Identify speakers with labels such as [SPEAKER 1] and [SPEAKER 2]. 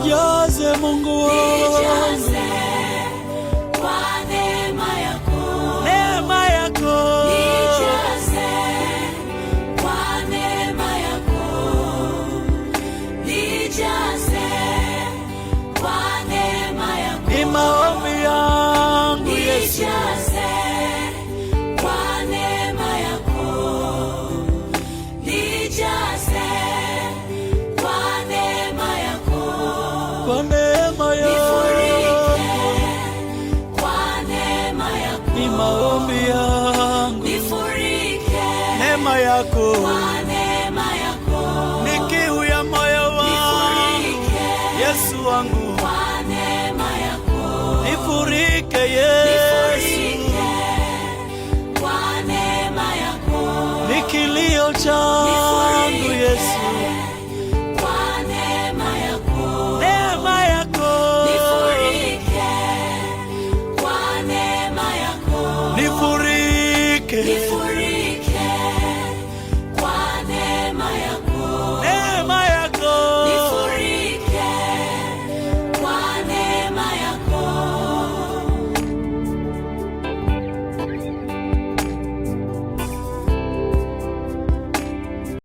[SPEAKER 1] nijaze Mungu wangu,
[SPEAKER 2] nijaze kwa neema yako,
[SPEAKER 1] neema yako,
[SPEAKER 2] nijaze kwa neema yako, nijaze kwa neema yako.
[SPEAKER 1] ni maombi yangu Yesu,
[SPEAKER 2] Nijaze kwa neema yako, nijaze kwa neema yako,
[SPEAKER 1] kwa neema
[SPEAKER 2] nifurike
[SPEAKER 1] yako,
[SPEAKER 2] kwa neema yako,
[SPEAKER 1] ni maombi yangu,
[SPEAKER 2] nifurike
[SPEAKER 1] neema yako,
[SPEAKER 2] kwa neema yako,
[SPEAKER 1] ni kiu ya moyo wangu
[SPEAKER 2] nifurike
[SPEAKER 1] Yesu wangu,
[SPEAKER 2] kwa neema yako,
[SPEAKER 1] nifurike Yesu,
[SPEAKER 2] nifurike kwa neema yako,
[SPEAKER 1] ni kilio changu